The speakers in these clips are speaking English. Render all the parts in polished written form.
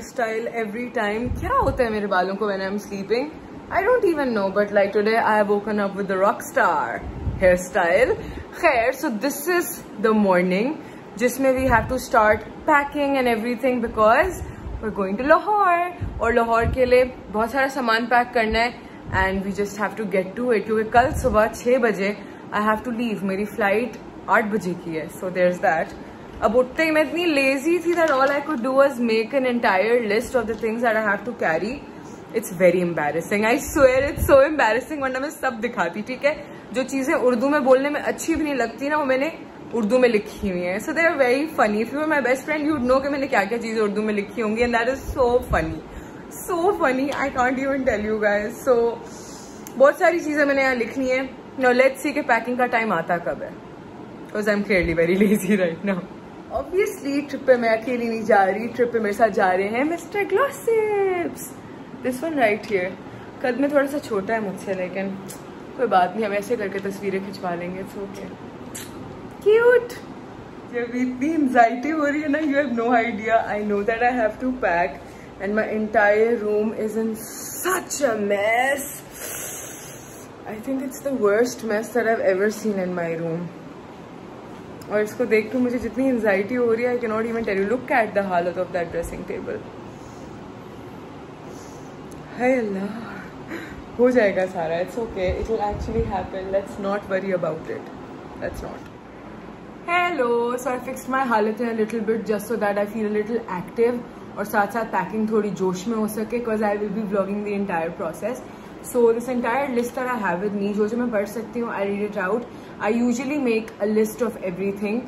style every time. क्या होता है मेरे बालों को when I'm sleeping? I don't even know, but like today I have woken up with the rockstar hairstyle. Khair, so this is the morning जिसमें we have to start packing and everything because we're going to Lahore. और लाहौर के लिए बहुत सारा सामान pack करना है and we just have to get to it क्योंकि कल सुबह 6 बजे I have to leave. मेरी flight 8 बजे की है, so there's that. अब उठते ही मैं इतनी लेजी थी that all I could do was make an entire list of the things that I have to carry. It's very embarrassing. I swear it's so embarrassing. वरना मैं सब दिखाती, ठीक है? जो चीजें उर्दू में बोलने में अच्छी भी नहीं लगती ना, वो मैंने उर्दू में लिखी हुई हैं. So they are very funny. If you were my best friend, you would know कि मैंने क्या क्या चीजें उर्दू में लिखी होंगी, and that is so funny. So funny. I can't even tell you guys. So बहुत सारी चीजें मैंने यहाँ लिखनी है. Now let's see कि पैकिंग का टाइम आता कब है. Because I'm clearly very lazy right now. Obviously trip पे मैं अकेली नहीं जा रही. ट्रिप पे मेरे साथ जा रहे हैं mister Glossips. This one right here. कद में थोड़ा सा छोटा है मुझसे, लेकिन कोई बात नहीं, हम ऐसे करके तस्वीरें खिंचवा लेंगे. It's okay. क्यूट. जब इतनी एंजाइटी हो रही है ना, you have no idea. I know that I have to pack and my entire room is in such a mess. I think it's the worst mess that I have ever seen in my room. और इसको देख के मुझे जितनी anxiety हो रही है, I can not even tell you. Look at the हालत ऑफ दैट ड्रेसिंग टेबल. हाय अल्लाह, हो जाएगा सारा. It's okay, it will actually happen. Let's not worry about it. Let's not. Hello. So I fixed my हालत in a little bit just so that I feel a little active और साथ साथ packing थोड़ी जोश में हो सके, because I will be vlogging the entire process. So this entire list that I have with me, जो मैं पढ़ सकती हूँ, I read it out. I usually make a list of everything.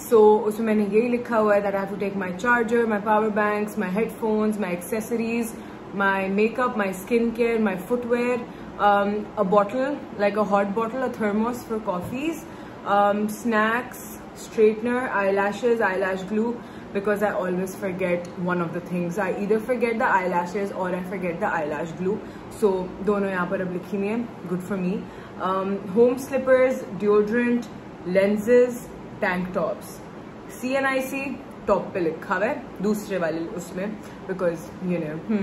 So उसमें मैंने यही लिखा हुआ है that I have to take my charger, my power banks, my headphones, my accessories, my makeup, my skincare, my footwear, a bottle, like a hot bottle, a thermos for coffees, snacks, straightener, eyelashes, eyelash glue, because I always forget one of the things. I either forget the eyelashes or I forget the eyelash glue. So दोनों यहाँ पर अब लिखी हुई हैं. Good for me. Home slippers, deodorant, lenses, tank tops. CNIC top पे लिखा हुआ है दूसरे वाले उसमें, because you know.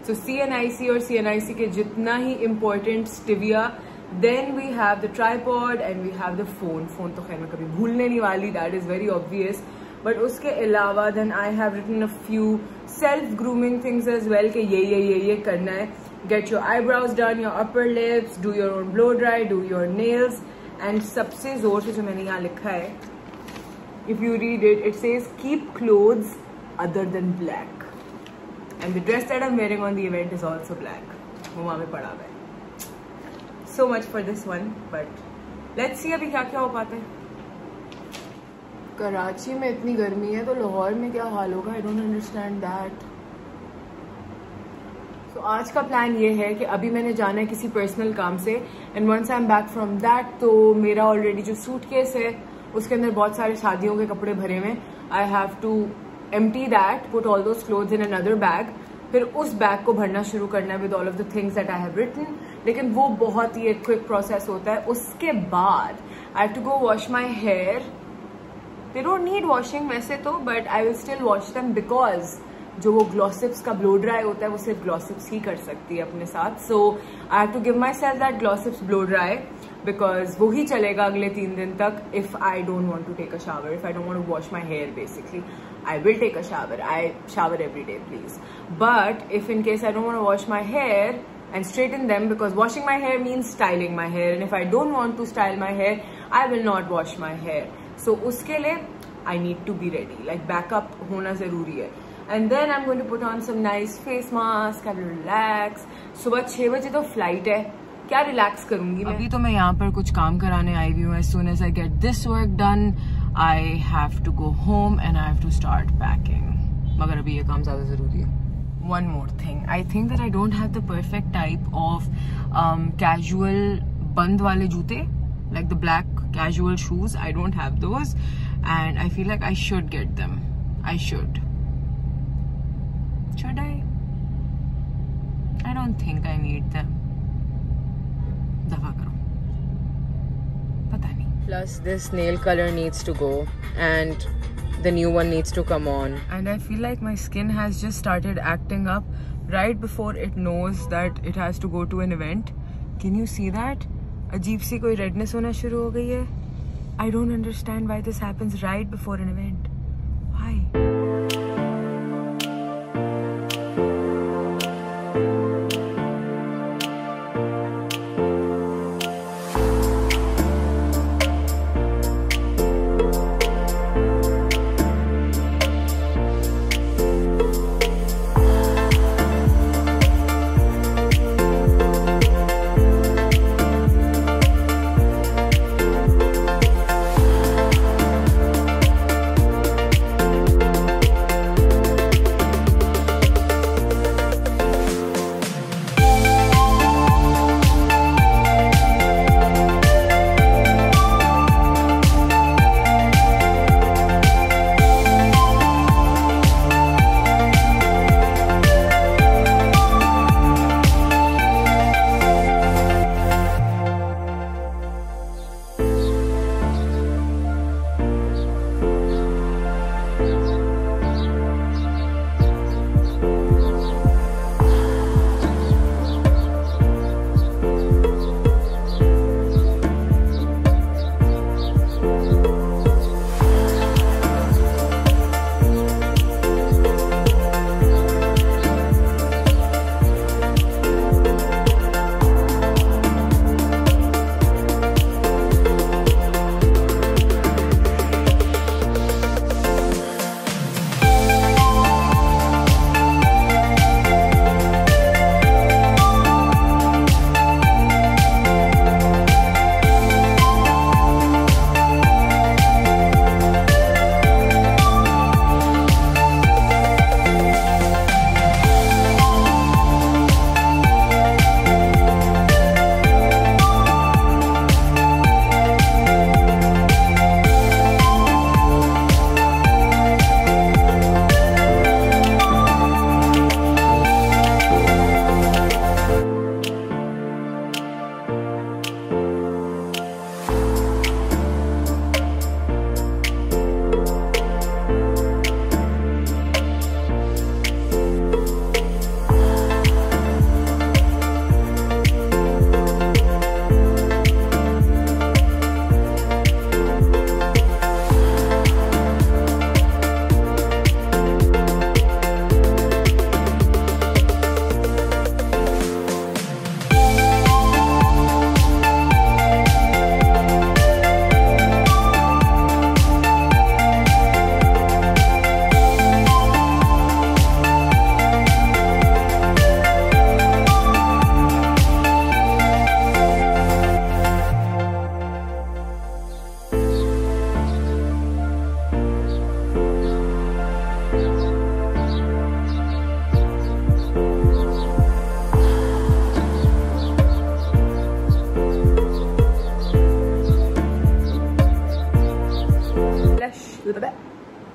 So CNIC और CNIC के जितना ही important Stevia. Then we have the tripod and we have the phone. Phone तो खैर मैं कभी भूलने नहीं वाली. That is very obvious. But उसके अलावा then I have written a few self grooming things as well कि ये करना है. Get your eyebrows done, your upper lips, do your own blow dry, do your nails. And सबसे जोर से जो मैंने यहाँ लिखा है, if you read it, it says keep clothes other than black. And the dress that I'm wearing on the event is also black. वो वहाँ पे पड़ा हुआ है. So much for this one, but let's see अभी क्या क्या हो पाता है. कराची में इतनी गर्मी है तो लाहौर में क्या हाल होगा. I don't understand that. तो आज का प्लान ये है कि अभी मैंने जाना है किसी पर्सनल काम से, and once I am back from that, तो मेरा ऑलरेडी जो सूटकेस है उसके अंदर बहुत सारे शादियों के कपड़े भरे हुए. I have to empty that, put all those clothes in another bag. फिर उस बैग को भरना शुरू करना है with all of the things that I have written. लेकिन वो बहुत ही एक क्विक प्रोसेस होता है. उसके बाद I have to go wash my hair. They don't need washing वैसे तो, but I will still wash them because जो वो ग्लॉसिप्स का ब्लो ड्राई होता है वो सिर्फ ग्लॉसिप्स ही कर सकती है अपने साथ. So I have to give myself that Glossips blow dry because वो ही चलेगा अगले 3 दिन तक. If I don't want to take a shower, if I don't want to wash my hair, basically I will take a shower. I shower every day, please. But if in case I don't want to wash my hair and straighten them, because washing my hair means styling my hair, and if I don't want to style my hair, I will not wash my hair. So उसके लिए I need to be ready, like backup होना जरूरी है. And then I'm going to put on some nice face mask and relax. सुबह 6 बजे तो flight है, क्या रिलैक्स करूंगी मैं. अभी तो मैं यहाँ पर कुछ काम कराने आई हुई हूँ. As soon as I get this work done, I have to go home and I have to start packing. मगर अभी ये काम ज्यादा जरूरी है. One more thing, I think that I don't have the perfect type of casual बंद वाले जूते, like the black casual shoes. I don't have those and I feel like I should get them. I should I? I don't think I need them. दफा करो, पता नहीं. Plus this nail color needs to go and the new one needs to come on. And I feel like my skin has just started acting up right before it knows that it has to go to an event. Can you see that? अजीब सी कोई redness होना शुरू हो गई है. I don't understand why this happens right before an event. Why?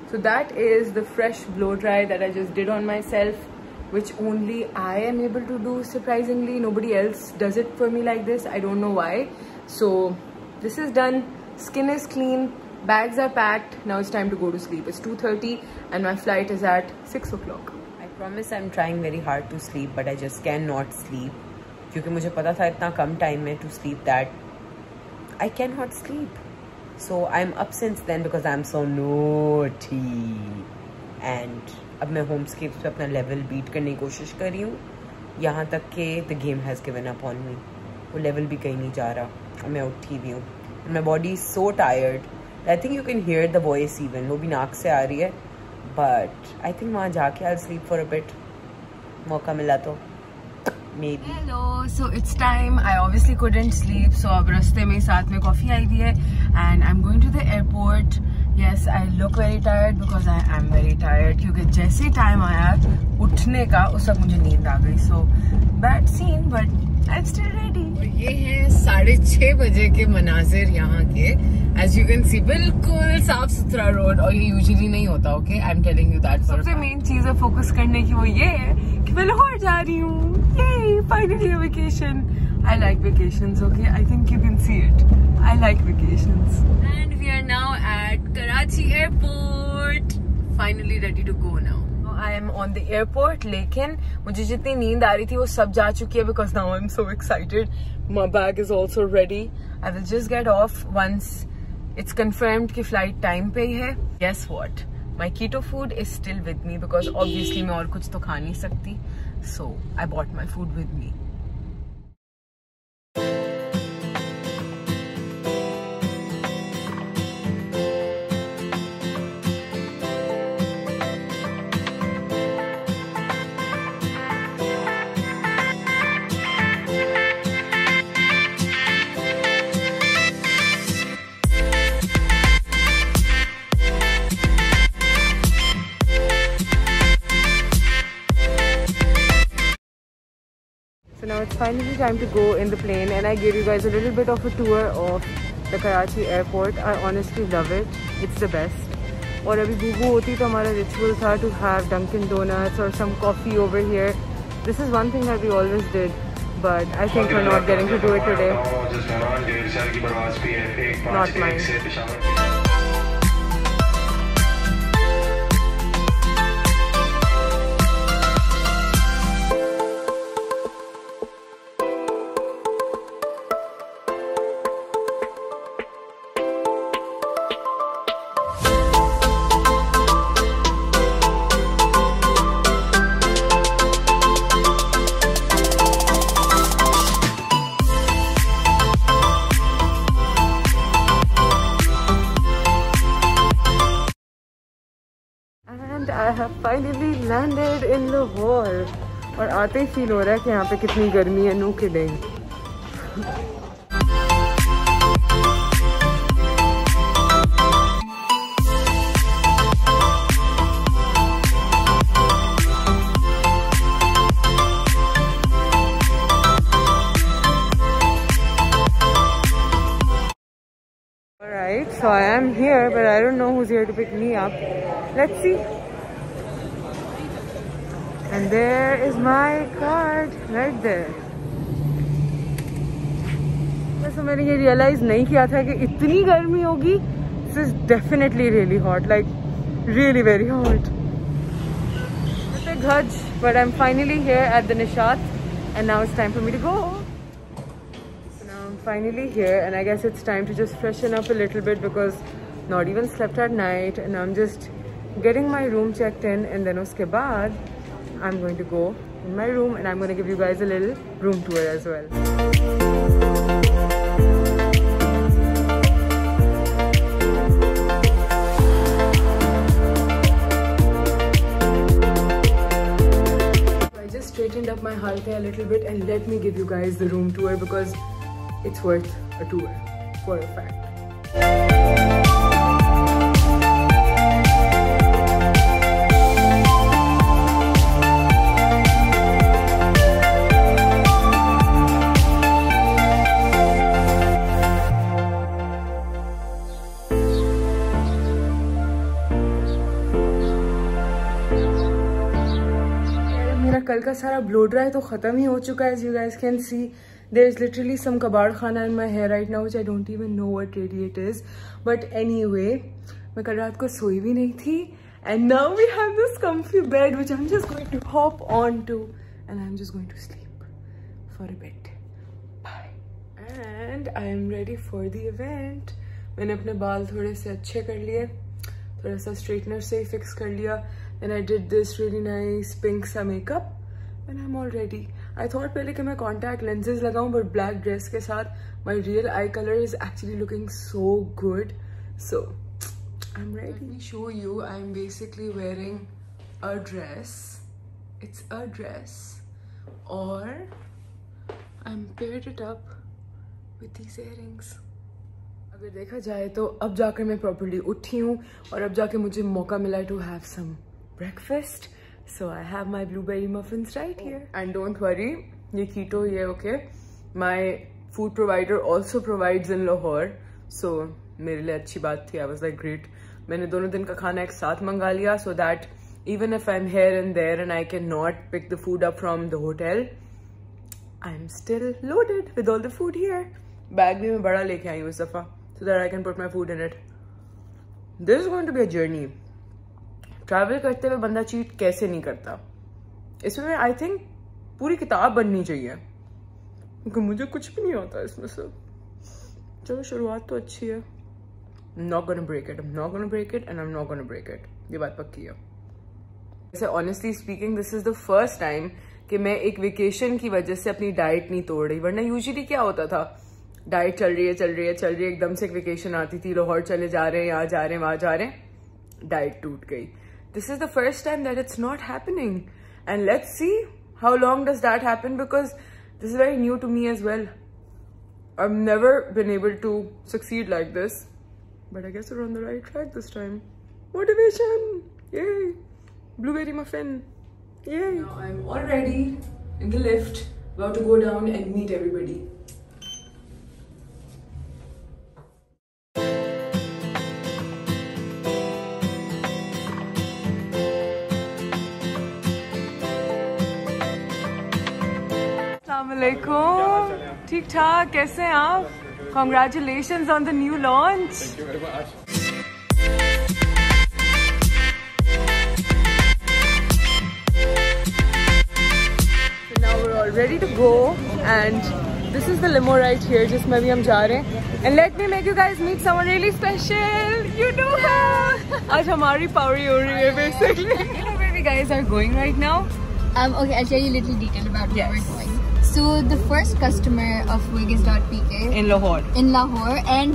So that is the fresh blow dry that I just did on myself, which only I am able to do, surprisingly. Nobody else does it for me like this. I don't know why. So this is done. Skin is clean. Bags are packed. Now it's time to go to sleep. It's 2:30 and my flight is at 6 o'clock. I promise I'm trying very hard to sleep, but I just cannot sleep. क्योंकि मुझे पता था इतना कम time में to sleep that I cannot sleep. So I'm up since then because I'm so naughty. And अब मैं homescapes पे अपना level beat करने की कोशिश कर रही हूँ. यहाँ तक के the game has given up on me. वो level भी कहीं नहीं जा रहा. और मैं उठी भी हूँ. My body is so tired. I think you can hear the voice even. वो भी नाक से आ रही है. But I think वहाँ जाके I'll sleep for a bit. मौका मिला तो. Maybe. Hello, so it's time. I obviously couldn't sleep, so अब रास्ते में साथ में coffee आई हुई है, and I'm going to the airport. Yes, I look very tired because I am very tired. क्योंकि जैसे टाइम आया उठने का उस वक्त मुझे नींद आ गई. So bad scene, but I'm still ready. ये हैं 6:30 बजे के मनाजिर यहाँ के. As you can see, बिल्कुल साफ सुथरा रोड, और ये यूजुअली नहीं होता. Okay, I'm telling you that. सबसे मेन चीज है फोकस करने की, वो ये है कि मैं लाहौर जा रही हूँ. Yay! Finally a vacation. I like vacations, okay? I think you can see it. I like vacations. And we are now at Karachi airport. Finally ready to go now. I am on the airport, लेकिन मुझे जितनी नींद आ रही थी वो सब जा चुकी है because now I'm so excited. My bag is also ready. I will just get off once it's confirmed कि flight time पे ही है. Guess what? My keto food is still with me because obviously मैं और कुछ तो खा नहीं सकती. So I bought my food with me. So now it's finally time to go in the plane, and I gave you guys a little bit of a tour of the Karachi airport. I honestly love it. It's the best. और अभी बुबू होती तो हमारा ritual था to have Dunkin' Donuts or some coffee over here. This is one thing that we always did, but I think we're not getting to do it today. Not mine. And I have finally landed in Lahore. और आते ही feel हो रहा है कि यहाँ पे कितनी गर्मी है. No kidding. Alright, so I am here, but I don't know who's here to pick me up. Let's see. And there is my card right there. वैसे मैंने ये realize नहीं किया था कि इतनी गर्मी होगी. This is definitely really hot, like really very hot. It's a ghaj, but I'm finally here at the Nishat, and now it's time for me to go. So now I'm finally here, and I guess it's time to just freshen up a little bit because not even slept at night, and I'm just getting my room checked in, and then uske baad I'm going to go in my room, and I'm going to give you guys a little room tour as well. I just straightened up my halte a little bit, and let me give you guys the room tour because it's worth a tour for a fact. कल का सारा blow dry तो खत्म ही हो चुका है. As you guys can see, there is literally some कबाड़ खाना in my hair right now, which I don't even know what really it is. But anyway, मैं कल रात को सोई भी नहीं थी, and now we have this comfy bed which I'm just going to hop onto, and I'm just going to sleep for a bit. Bye. And I am ready for the event. मैंने अपने बाल थोड़े से अच्छे कर लिए, थोड़ा सा स्ट्रेटनर से फिक्स कर लिया. Then I did this really nice pink सा makeup, and I'm all ready. I thought पहले कि मैं contact lenses लगाऊं, but black dress के साथ my real eye color is actually looking so good. So I'm ready. Let me show you. I'm basically wearing a dress. It's a dress, or I'm paired it up with these earrings. अगर देखा जाए तो अब जाकर मैं properly उठी हूँ, और अब जाके मुझे मौका मिला to have some breakfast. So I have my blueberry muffins right here. And don't worry, ये keto ये okay. My food provider also provides in Lahore, so मेरे लिए अच्छी बात थी. I was like great. मैंने दोनों दिन का खाना एक साथ मंगा लिया, so that even if I'm here and there and I cannot pick the food up from the hotel, I'm still loaded with all the food here. Bag भी मैं बड़ा लेके आई हूँ इस दफा, so that I can put my food in it. This is going to be a journey. Travel करते हुए बंदा cheat कैसे नहीं करता? इसमें I think पूरी किताब बननी चाहिए, क्योंकि मुझे कुछ भी नहीं होता इसमें से. चलो शुरुआत तो अच्छी है. I'm not gonna break it. I'm not gonna break it, and I'm not gonna break it. ये बात पक्की है. वैसे honestly speaking, this is the first time कि मैं एक वेकेशन की वजह से अपनी डाइट नहीं तोड़ रही. वरना यूजुअली क्या होता था, डाइट चल रही है, एकदम से एक वेकेशन आती थी, लाहौर चले जा रहे हैं, यहाँ जा रहे हैं, वहाँ जा रहे हैं, डाइट टूट गई. This is the first time that it's not happening, and let's see how long does that happen, because this is very new to me as well. I've never been able to succeed like this, but I guess we're on the right track this time. Motivation! Yay! Blueberry muffin! Yay! Now I'm all ready in the lift, about to go down and meet everybody. Assalamualaikum. ठीक ठाक, कैसे हैं आप? Congratulations on the new launch. Thank you very much. So now we're all ready to go, and this is the limo right here, जिसमें भी हम जा रहे हैं. And let me make you guys meet someone really special. You know her. आज हमारी पावरी हो रही है basically. You know where we guys are going right now? Okay, I'll tell you a little detail about where we're going. So the first customer of Vegas.pk In Lahore. And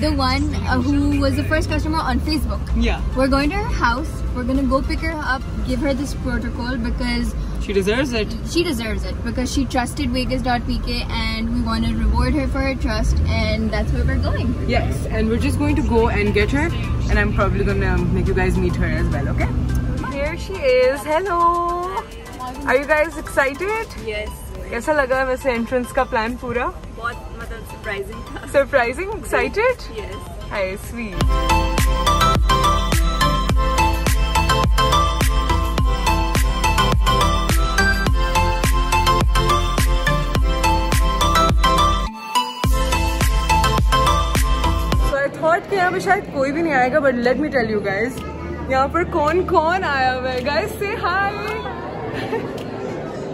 the one who was the first customer on Facebook. Yeah. We're going to her house. We're gonna go pick her up, give her this protocol because She deserves it. she deserves it because she trusted Vegas.pk and we want to reward her for her trust, and that's where we're going. Yes, and we're just going to go and get her, and I'm probably gonna make you guys meet her as well, okay? Here she is. Hello. Are you guys excited? Yes. कैसा लगा वैसे entrance का plan पूरा? बहुत मतलब surprising था. Surprising? Excited? Yes. Hi, sweet. So I thought कि यहाँ पे शायद कोई भी नहीं आएगा, but let me tell you guys, यहाँ पर कौन कौन आया हुआ है. Guys, say hi.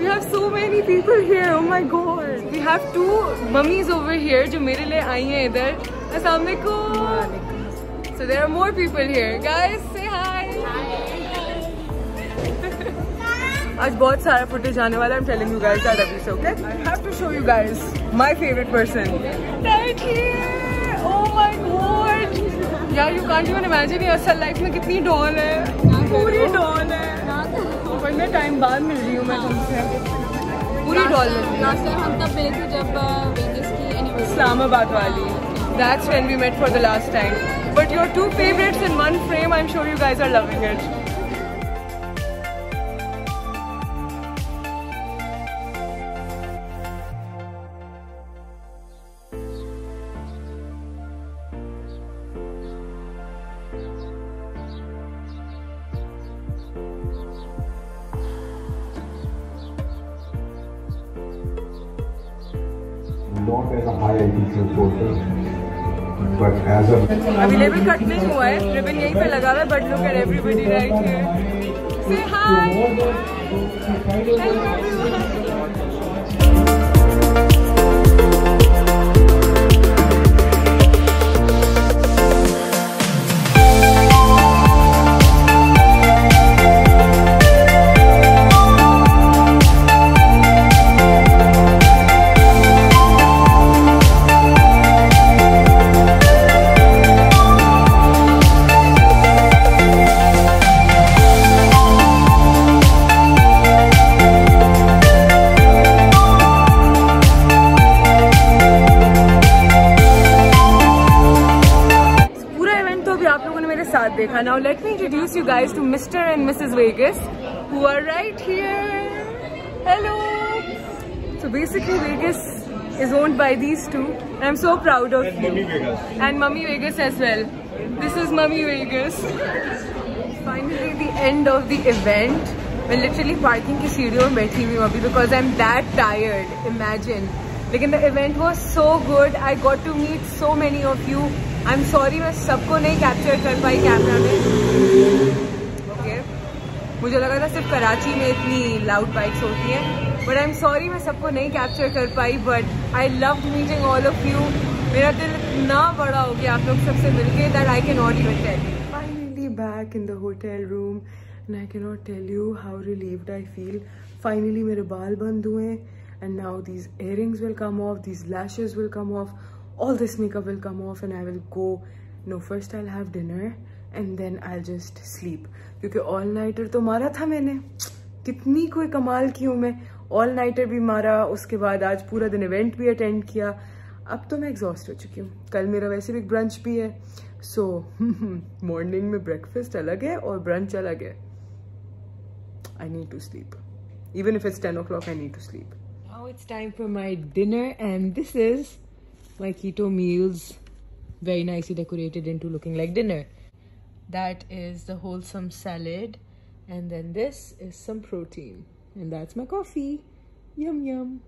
We have so many people here. Oh my god. We have two mummies over here जो मेरे लिए आई हैं इधर. अस्सलाम वालेकुम. So there are more people here. Guys, say hi. आज बहुत सारा footage आने वाला है. I'm telling you guys that अभी से, okay? I have to show you guys my favorite person right here. Oh my god. यार, you can't even imagine ये असल लाइफ में कितनी डॉल है. पूरी डॉल है. मैं टाइम बाद मिल रही हूँ मैं तुमसे. पूरी डॉल Last time हम तब मिले थे जब Vegas की anniversary. इस्लामाबाद वाली. That's when we met for the last time. But your two favorites in one frame, I'm sure you guys are loving it. Not as a high ITC reporter, but as a... अभी level cut नहीं हुआ है, ribbon यहीं पे लगा हुआ है, but look at everybody right here. Say hi. Hello everyone. देखा. Now let me introduce you guys to Mr. and Mrs. Vegas, who are right here. Hello. So basically Vegas is owned by these two, and I'm so proud of you. Mummy Vegas. And Mummy Vegas as well. This is Mummy Vegas. Finally the end of the event. मैं literally parking की सीढ़ियों में बैठी हुई हूँ अभी because I am that tired, imagine. लेकिन the event was so good. I got to meet so many of you. I am sorry मैं सबको नहीं कैप्चर कर पाई कैमरा में. ओके, मुझे लगा था सिर्फ कराची में इतनी लाउड बाइक्स होती हैं, बट आई एम सॉरी मैं सबको नहीं कैप्चर कर पाई. But I loved meeting all of you. मेरा दिल इतना बड़ा हो गया आप लोग सबसे मिलके that I can not even tell you. Finally back in the hotel room and I can not tell you how relieved I feel. Finally मेरे बाल बंद हुए and now these earrings will come off, these lashes will come off, all this makeup will come off and I will go. No, first I'll have dinner and then I'll just sleep क्योंकि all nighter तो मारा था मैंने. कितनी कोई कमाल की हूँ मैं. all nighter भी मारा, उसके बाद आज पूरा दिन इवेंट भी अटेंड किया. अब तो मैं एग्जॉस्ट हो चुकी हूँ. कल मेरा वैसे भी ब्रंच भी है, सो मॉर्निंग में ब्रेकफास्ट अलग है और ब्रंच अलग है. I need to sleep. Even if it's 10 o'clock, I need to sleep. Now it's time for my dinner and this is my keto meals, very nicely decorated into looking like dinner. That is the wholesome salad and then this is some protein and that's my coffee. Yum yum.